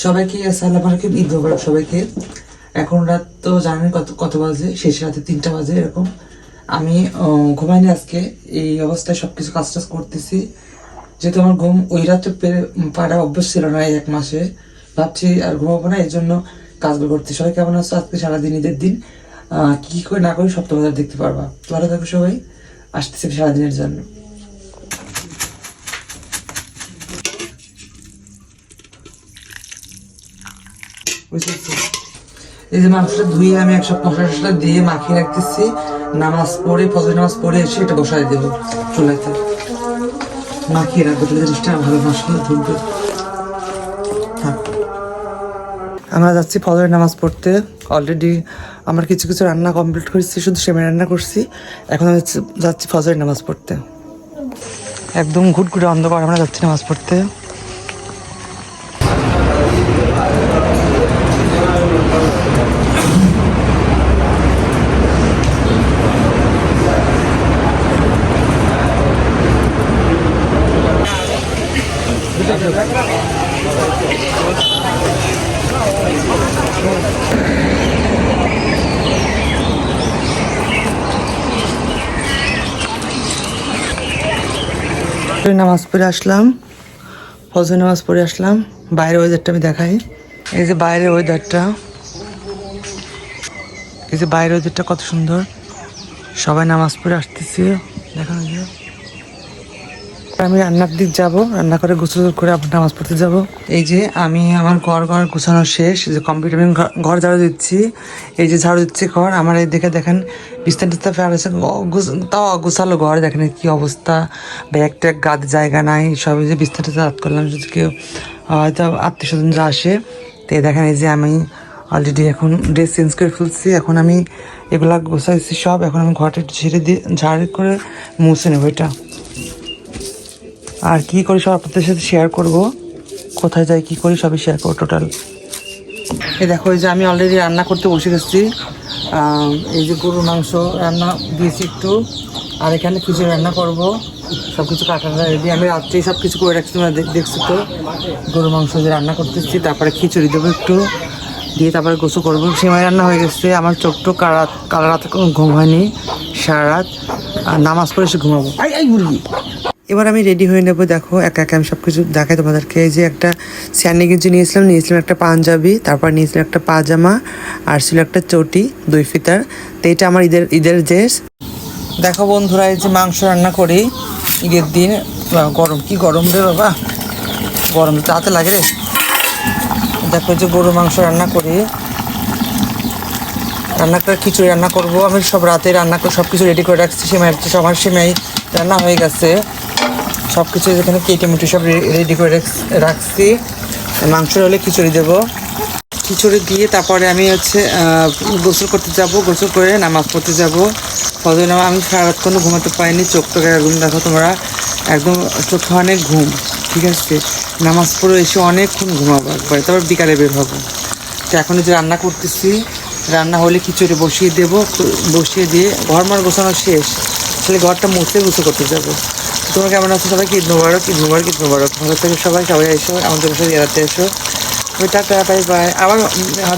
সবাইকে আসসালামু আলাইকুম, ঈদ মোবারক সবাইকে। এখন রাত তো জানেন কত কত বাজে, শেষ রাতে 3টা বাজে এরকম। আমি ঘুমাইনি আজকে, এই অবস্থায় সবকিছু কাজ টাজ করতেছি। যেহেতু আমার ঘুম ওই রাতে পাড়া অভ্যাস ছিল না, এই 1 মাসে ভাবছি আর ঘুমাবো না, এই জন্য কাজগুলো করতে। সবাই কেমন আছো? আজকে সারাদিন ঈদের দিন, কি কি করে না করি সব তোমাদের দেখতে পারবা। ভালো থাকো সবাই, আসতেছি সারাদিনের জন্য। এই যে মাংসটা ধুয়ে আমি 100 মশলা দিয়ে মাখিয়ে রাখতেছি। নামাজ পড়ে, ফজর নামাজ পড়ে এসে এটা বসাই দেবো চুলাতে। মাখিয়ে রাখবো তাহলে জিনিসটা ভালো মশলা ধুলবে। আমরা যাচ্ছি ফজরের নামাজ পড়তে। অলরেডি আমার কিছু কিছু রান্না কমপ্লিট করেছি, শুধু সেমাই রান্না করছি। এখন আমি যাচ্ছি ফজরের নামাজ পড়তে। একদম ঘুটঘুটে অন্ধকার, আমরা যাচ্ছি নামাজ পড়তে। নামাজ পড়ে আসলাম, ফজর নামাজ পড়ে আসলাম। বাইরের ওয়েদারটা আমি দেখাই। এই যে বাইরের ওয়েদারটা, এই যে বাইরের ওয়েদারটা কত সুন্দর। সবাই নামাজ পড়ে আসতেছে, দেখানো যায়। আমি রান্নার দিক যাবো, রান্না করে গোসল করে আবার নামাজ পড়তে যাব। এই যে আমি আমার ঘর গোছানো শেষ, যে কমপ্লিট। আমি ঘর ঝাড়ু দিচ্ছি, এই যে ঝাড়ু দিচ্ছি ঘর আমার। এই দেখে দেখেন বিস্তার টিস্তার ফেলা আছে, তাও গোছালো ঘর। দেখেন কি অবস্থা, ব্যাগ ট্যাগ গাদ জায়গা নাই। সব যে বিস্তার টিস্তার রাত করলাম, যদি কেউ হয়তো আত্মীয় স্বজনরা আসে। তো দেখেন এই যে আমি অলরেডি এখন ড্রেস চেঞ্জ করে ফেলছি। এখন আমি এগুলা গোছাইছি সব। এখন আমি ঘরটা একটু ঝেড়ে দিয়ে ঝাড়ু করে মুছে নেবো এটা। আর কি করি সব আপনাদের সাথে শেয়ার করব, কোথায় যাই কি করি সবই শেয়ার করবো টোটাল। এই দেখো, এই যে আমি অলরেডি রান্না করতে বসে গেছি। এই যে গরুর মাংস রান্না দিয়েছি একটু, আর এখানে খিচুড়ি রান্না করব। সব কিছু কাটাটা রেডি, আমি রাত্রেই সব কিছু করে রাখছি। তোমরা দেখছি তো, গরুর মাংস যে রান্না করতেছি, তারপরে খিচুড়ি দেবো একটু দিয়ে, তারপরে গোসল করবো। সেমাই রান্না হয়ে গেছে। আমার চোখটো কালা রাতে কোনো ঘুম হয়নি সারা রাত, আর নামাজ পড়ে এসে ঘুমাবো। এই মুরগি। এবার আমি রেডি হয়ে নেবো। দেখো একা একা আমি সব কিছু দেখাই তোমাদেরকে। এই যে একটা স্যান্ডি গেঞ্জি নিয়েছিলাম একটা পাঞ্জাবি, তারপর নিয়েছিলাম একটা পাজামা, আর ছিল একটা চটি 2 ফিতার। তো এটা আমার ঈদের ড্রেস। দেখো বন্ধুরা, এই যে মাংস রান্না করি ঈদের দিন। গরম, কি গরম রে বাবা, গরম তো হাতে লাগে রে। দেখো যে গরু মাংস রান্না করি, রান্না করে খিচুড়ি রান্না করবো। আমি সব রাতে রান্না করে সব কিছু রেডি করে রাখছি। সবার সেমাই রান্না হয়ে গেছে, সব কিছু যেখানে কেটে মুটে সব রেডি করে রাখছি। মাংস হলে খিচুড়ি দেবো, খিচুড়ি দিয়ে তারপরে আমি গোসল করতে যাব। গোসল করে নামাজ পড়তে যাব। ফজর নামাজ আমি সারাত কোনো ঘুমাতে পারিনি, চোখ টোকে একদম দেখো তোমরা, একদম চোখে অনেক ঘুম। ঠিক আছে, নামাজ পড়ে এসে অনেকক্ষণ ঘুমাবো একবার, তারপর বিকালে বের হবো। তো এখন যে রান্না করতেছি, রান্না হলে খিচুড়ি বসিয়ে দেবো। বসিয়ে দিয়ে ঘর গোছানো শেষ, তাহলে ঘরটা মুছতে গোসল করতে যাবো। তোমরা কেমন আছো সবাই? ঈদ মোবারক, ঈদ মোবারক, ঈদ মোবারক। ভালো থেকে সবাই এসো, আমাদের সাথে এড়াতে এসো। Tata, bye bye. আবার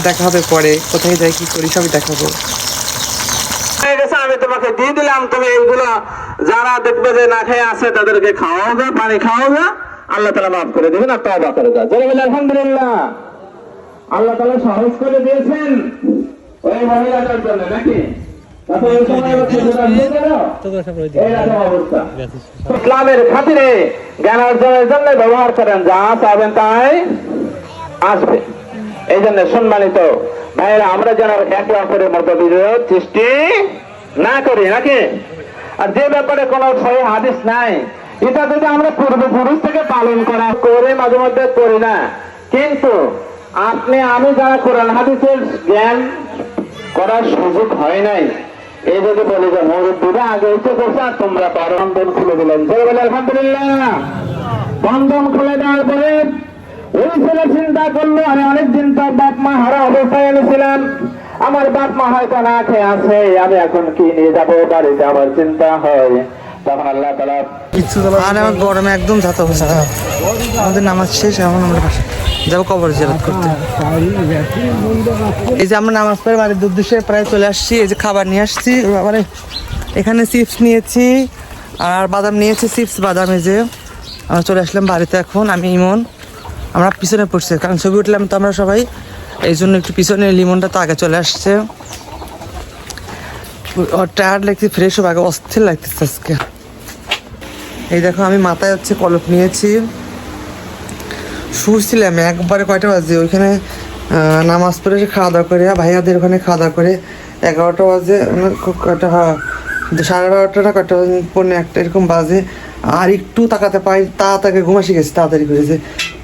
দেখা হবে পরে, কোথায় যাই কি করি সবই দেখাবো। আমি তোমাকে দিয়ে দিলাম, তুমি এইগুলো যারা দেখবে যে না খেয়ে আছে তাদেরকে খাওয়াবে, পানি খাওয়াবে, আল্লাহ তাআলা মাফ করে দেবেন আর তওবা করে দাও। জোরে বলে আলহামদুলিল্লাহ। আল্লাহ তাআলা সহজ করে দিয়েছেন ওই মহিলাটার জন্য, নাকি? ইসলামের খাতিরে জ্ঞান অর্জনের জন্য ব্যবহার করেন, যা চাবেন তাই আসবে। এই জন্য সম্মানিত ভাইয়েরা, আমরা যেন একে অপরের মতবিরোধ সৃষ্টি না করি, নাকি? আর যে ব্যাপারে কোন সহি হাদিস নাই, এটা যদি আমরা পূর্বপুরুষ থেকে পালন করা করে মাঝে মধ্যে করি না, কিন্তু আপনি আমি যারা কোরআন হাদিসের জ্ঞান করার সুযোগ হয় নাই, এই যদি বলি যে মুরব্বীরা আগে এসে করছে আর তোমরা বন্ধন খুলে দিলেন। বলে আলহামদুলিল্লাহ। বন্ধন খুলে দেওয়ার পরে ওই ছেলে চিন্তা করলো, আমি অনেকদিন তো বাপ মা হারা অবস্থায় এনেছিলাম, আমার বাপ মা হয়তো না খেয়ে আছে, আমি এখন কি নিয়ে যাবো বাড়িতে, আমার চিন্তা হয়। তখন আল্লাহ তাআলা আর আমার গরমে একদম ঝাঁতা অবস্থা। আমাদের নামাজ শেষ, এখন আমরা যাবো কবর জিয়ারত করতে। এই যে আমরা নামাজ পড়ে বাড়ির উদ্দেশ্যে প্রায় চলে আসছি। এই যে খাবার নিয়ে আসছি, মানে এখানে চিপস নিয়েছি আর বাদাম নিয়েছি, চিপস বাদাম। এই যে আমরা চলে আসলাম বাড়িতে এখন। আমি ইমন, আমরা পিছনে পড়ছি কারণ ছবি উঠলাম তো আমরা সবাই, এই জন্য একটু পিছনে। লিমনটা তো আগে চলে আসছে, টায়ার্ড লাগছে, ফ্রেশ হবে আগে, অস্থির লাগতেছে আজকে। এই দেখো আমি মাথায় হচ্ছে কলপ নিয়েছি, শুয়েছিলাম একবারে কয়টা বাজে ওইখানে নামাজ পড়ে খাওয়া দাওয়া করে, ভাইয়াদের ওখানে খাওয়া দাওয়া করে 11টা বাজে, কয়টা 12:30 না কয়টা, 1:45 এরকম বাজে। আর একটু তাকাতে পাই, তাড়াতাড়ি ঘুমাসি গেছি তাড়াতাড়ি করেছে,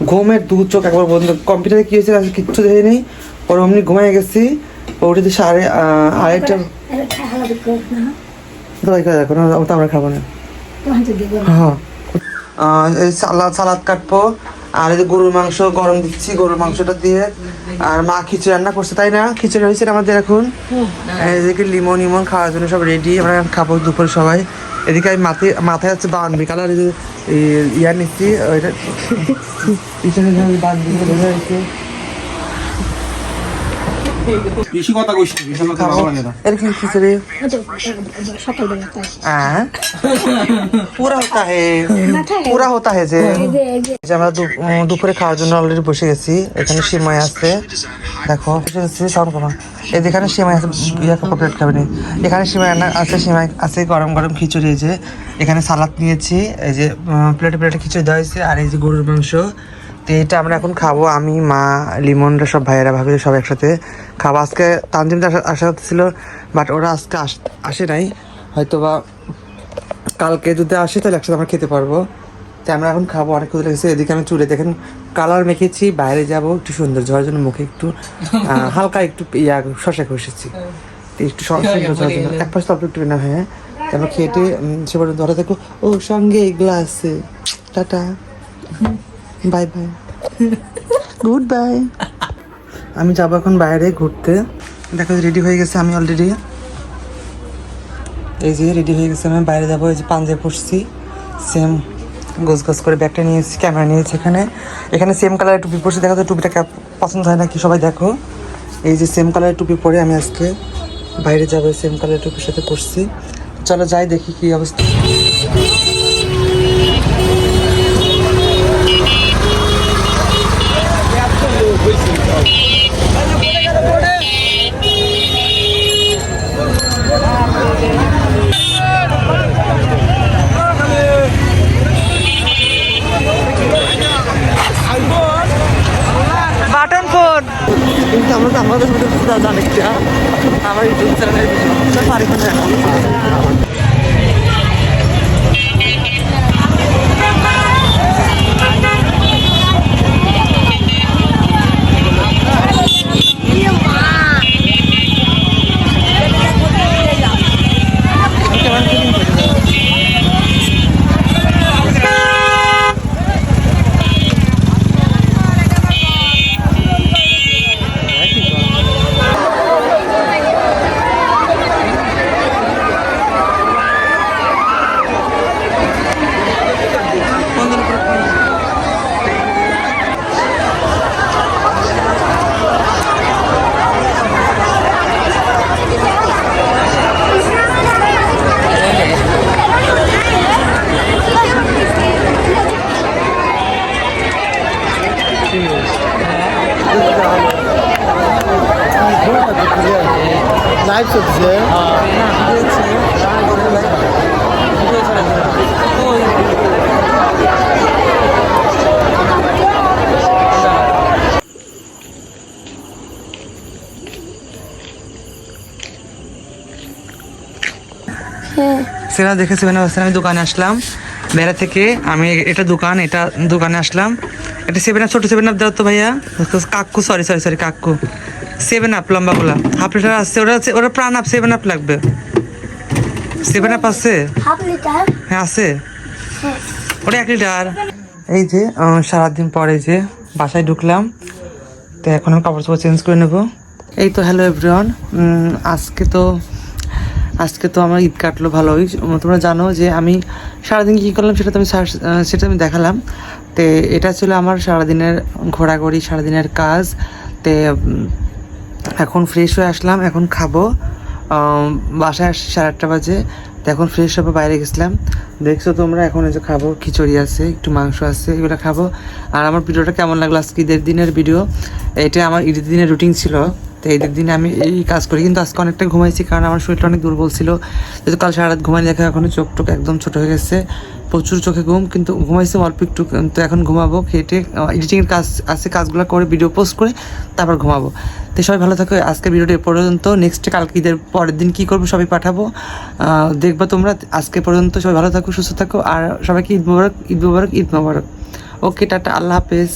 ঘুমের দু চোখ একবার বন্ধ। কম্পিউটারে কী হয়েছে কিচ্ছু দেখে নেই, ওর অমনি ঘুমাই গেছি। ওটা 2:30 দেখো না, ওটা আমরা খাবো না। হ্যাঁ এই সালাদ কাটবো, আর এই যে গরুর মাংস গরম দিচ্ছি, গরুর মাংসটা দিয়ে। আর মা খিচুড়ি রান্না করছে, তাই না? খিচুড়ি হয়েছে আমাদের এখন। এদিকে লিমন খাওয়ার জন্য সব রেডি, আমরা খাবো দুপুরে সবাই। এদিকে আমি মাথায় হচ্ছে বানবি কালার ইয়া নিচ্ছি, ওইটা বানবি হয়েছে। বেশি কথা কইস না, বেশি কথা ভালো লাগে না। এর কি খিচুড়ি পুরা হতা হে, পুরা হতা হে। যে আমরা দুপুরে খাওয়ার জন্য অলরেডি বসে গেছি। এখানে সিমাই আছে, দেখো এখানে সিমাই আছে, ইয়া প্লেট খাবে নি। এখানে সিমাই আছে, সিমাই আছে, গরম গরম খিচুড়ি। এই যে এখানে সালাদ নিয়েছি, এই যে প্লেটে খিচুড়ি দেওয়া হয়েছে, আর এই যে গরুর মাংস। তো এটা আমরা এখন খাবো, আমি, মা, লিমনরা, সব ভাইয়েরা ভাবি সব একসাথে খাবো। আজকে তানজিমটা আসা ছিল, বাট ওরা আজকে আসে নাই, হয়তো বা কালকে যদি আসে তাহলে একসাথে আমরা খেতে পারবো। তো আমরা এখন খাবো, অনেক ক্ষুধা লেগেছে। এদিকে আমি চুলে দেখেন কালার মেখেছি, বাইরে যাব একটু সুন্দর হওয়ার জন্য, মুখে একটু হালকা একটু শশা ঘষেছি, একটু সুন্দর হওয়ার জন্য। এক পাশে অল্প একটু না, হ্যাঁ আমরা খেটে সে পর্যন্ত ধরে থাকো। ও সঙ্গে এগুলো আছে, tata, bye bye, good bye. আমি যাবো এখন বাইরে ঘুরতে। দেখো রেডি হয়ে গেছে আমি অলরেডি, এই যে রেডি হয়ে গেছে, আমি বাইরে যাবো। এই যে পাঞ্জাবি পরছি, সেম গোছ করে ব্যাগটা নিয়েছি, ক্যামেরা নিয়েছি। এখানে সেম কালারের টুপি পরছি, দেখা যায় টুপিটা পছন্দ হয় নাকি সবাই দেখো। এই যে সেম কালারের টুপি পরে আমি আজকে বাইরে যাবো, সেম কালারের টুপির সাথে পরছি। চলো যাই দেখি কি অবস্থা। বাটন ফোন কিন্তু আমরা তো আমাদের অনেকটা আমার ইউটিউব চ্যানেলের পারি না। লাইভ চলছে। সিনেমা দেখেছি, আমি দোকানে আসলাম বেড়া থেকে। আমি এটা দোকানে আসলাম। এটা 7 আপ, ছোট 7 আপ দাও তো ভাইয়া। কাকু সরি কাকু 7 আপ লম্বাগুলা হাফ লিটার আছে, ওরা প্রাণ আপ 7 আপ লাগবে। 7 আপ আছে, হ্যাঁ আছে, ওটা 1 লিটার। এই যে সারাদিন পরে যে বাসায় ঢুকলাম, তো এখন আমি কাপড় চেঞ্জ করে নেবো। এই তো হ্যালো এভরিওয়ান, আজকে তো আজকে তো আমার ঈদ কাটলো ভালোই। তোমরা জানো যে আমি সারাদিন কী করলাম সেটা আমি দেখালাম। তো এটা ছিল আমার সারাদিনের ঘোরাঘুরি, সারাদিনের কাজ। তো এখন ফ্রেশ হয়ে আসলাম, এখন খাবো। বাসায় আসছি 8:30 বাজে। তো এখন ফ্রেশ হবে, বাইরে গেছিলাম, দেখছো তোমরা। এখন এই যে খাবো, খিচুড়ি আছে, একটু মাংস আছে, এগুলো খাবো। আর আমার ভিডিওটা কেমন লাগলো, আজকে ঈদের দিনের ভিডিও। এটা আমার ঈদের দিনের রুটিন ছিল। তো ঈদের দিনে আমি এই কাজ করি, কিন্তু আজকে অনেকটা ঘুমাইছি, কারণ আমার শরীরটা অনেক দুর্বল ছিল। যেহেতু কাল সারা রাত ঘুমাই দেখা, এখনও চোখ টোক একদম ছোটো হয়ে গেছে, প্রচুর চোখে ঘুম। কিন্তু ঘুমাইছি অল্প একটু, কিন্তু এখন ঘুমাবো। খেটে এডিটিংয়ের কাজ আছে, কাজগুলো করে ভিডিও পোস্ট করে তারপর ঘুমাবো। তো সবাই ভালো থাকো। আজকের ভিডিওটা এ পর্যন্ত। নেক্সট কালকে ঈদের পরের দিন কী করবো সবাই পাঠাবো, দেখবা তোমরা। আজকে পর্যন্ত সবাই ভালো থাকো, সুস্থ থাকো, আর সবাইকে ঈদ মোবারক, ঈদ মোবারক, ঈদ মোবারক। ওকে, টাটা, আল্লাহ হাফেজ।